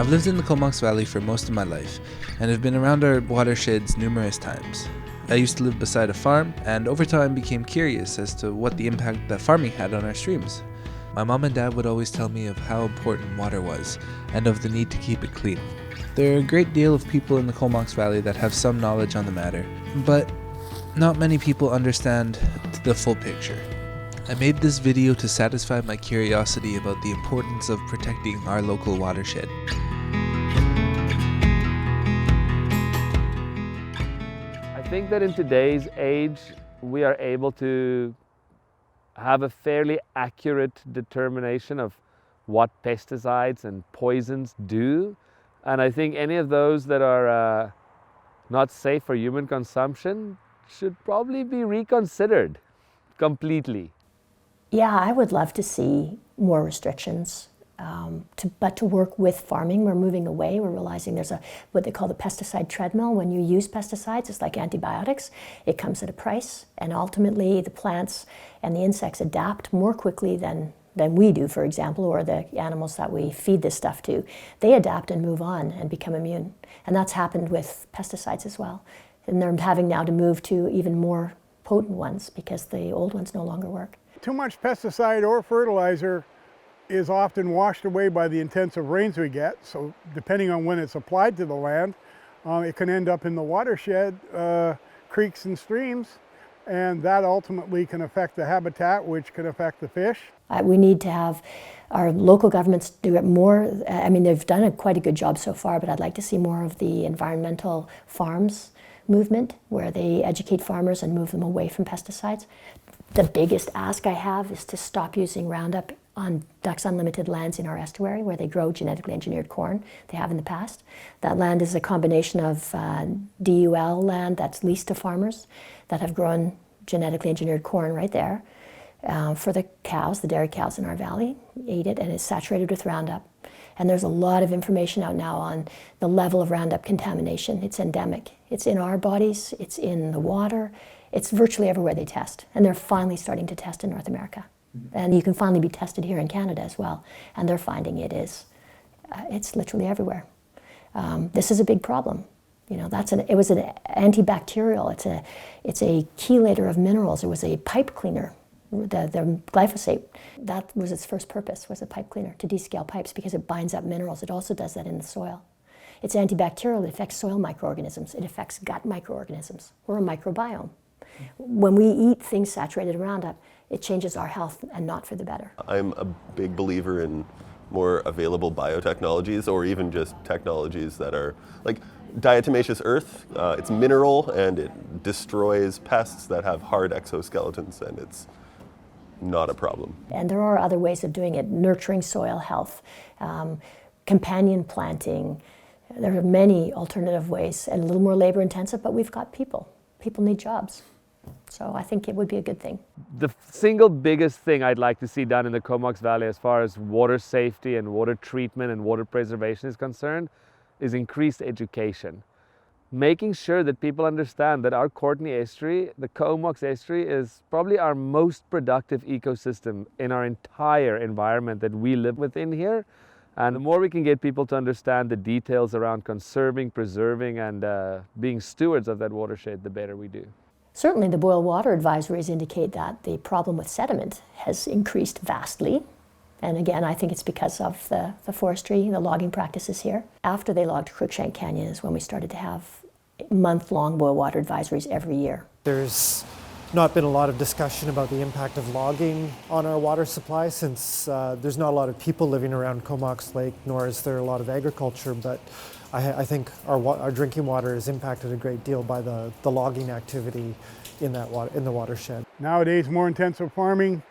I've lived in the Comox Valley for most of my life, and have been around our watersheds numerous times. I used to live beside a farm, and over time became curious as to what the impact that farming had on our streams. My mom and dad would always tell me of how important water was, and of the need to keep it clean. There are a great deal of people in the Comox Valley that have some knowledge on the matter, but not many people understand the full picture. I made this video to satisfy my curiosity about the importance of protecting our local watershed. I think that in today's age, we are able to have a fairly accurate determination of what pesticides and poisons do. And I think any of those that are not safe for human consumption should probably be reconsidered completely. Yeah, I would love to see more restrictions, but to work with farming. We're moving away. We're realizing there's what they call the pesticide treadmill. When you use pesticides, it's like antibiotics. It comes at a price, and ultimately the plants and the insects adapt more quickly than we do, for example, or the animals that we feed this stuff to. They adapt and move on and become immune. And that's happened with pesticides as well. And they're having now to move to even more potent ones because the old ones no longer work. Too much pesticide or fertilizer is often washed away by the intensive rains we get. So depending on when it's applied to the land, it can end up in the watershed, creeks and streams, and that ultimately can affect the habitat, which can affect the fish. We need to have our local governments do it more. I mean, they've done quite a good job so far, but I'd like to see more of the environmental farms movement where they educate farmers and move them away from pesticides. The biggest ask I have is to stop using Roundup on Ducks Unlimited lands in our estuary where they grow genetically engineered corn. They have in the past. That land is a combination of DUL land that's leased to farmers that have grown genetically engineered corn right there for the cows, the dairy cows in our valley, ate it, and it's saturated with Roundup. And there's a lot of information out now on the level of Roundup contamination. It's endemic. It's in our bodies, it's in the water, it's virtually everywhere they test. And they're finally starting to test in North America. And you can finally be tested here in Canada as well. And they're finding it's literally everywhere. This is a big problem. You know, it was an antibacterial, it's a chelator of minerals. It was a pipe cleaner. The glyphosate, that was its first purpose, was a pipe cleaner, to descale pipes because it binds up minerals. It also does that in the soil. It's antibacterial, it affects soil microorganisms, it affects gut microorganisms. We're a microbiome. When we eat things saturated in Roundup, it changes our health and not for the better. I'm a big believer in more available biotechnologies or even just technologies that are like diatomaceous earth. It's mineral and it destroys pests that have hard exoskeletons, and it's not a problem. And there are other ways of doing it, nurturing soil health, companion planting. There are many alternative ways and a little more labor intensive, but we've got people. People need jobs. So I think it would be a good thing. The single biggest thing I'd like to see done in the Comox Valley as far as water safety and water treatment and water preservation is concerned is increased education. Making sure that people understand that our Courtenay Estuary, the Comox Estuary, is probably our most productive ecosystem in our entire environment that we live within here. And the more we can get people to understand the details around conserving, preserving, and being stewards of that watershed, the better we do. Certainly the boil water advisories indicate that the problem with sediment has increased vastly. And again, I think it's because of the forestry, the logging practices here. After they logged Crookshank Canyon is when we started to have month-long boil water advisories every year. There's not been a lot of discussion about the impact of logging on our water supply since there's not a lot of people living around Comox Lake, nor is there a lot of agriculture, but I think our drinking water is impacted a great deal by the logging activity in the watershed. Nowadays, more intensive farming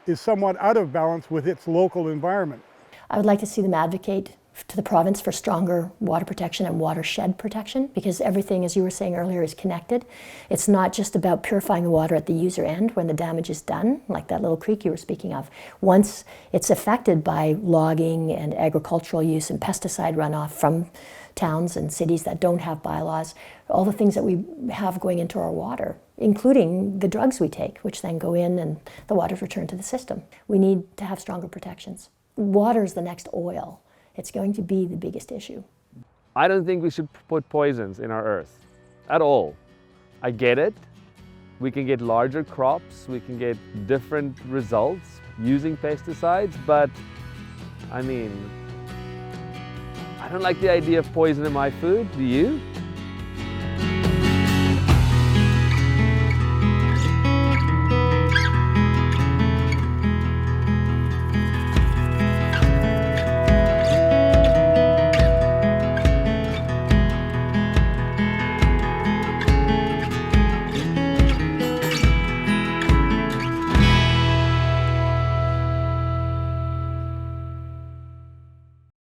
is somewhat out of balance with its local environment. I would like to see them advocate to the province for stronger water protection and watershed protection, because everything, as you were saying earlier, is connected. It's not just about purifying the water at the user end when the damage is done, like that little creek you were speaking of. Once it's affected by logging and agricultural use and pesticide runoff from towns and cities that don't have bylaws, all the things that we have going into our water, including the drugs we take, which then go in and the water's returned to the system. We need to have stronger protections. Water is the next oil. It's going to be the biggest issue. I don't think we should put poisons in our earth at all. I get it. We can get larger crops, we can get different results using pesticides, but I mean, I don't like the idea of poison in my food. Do you?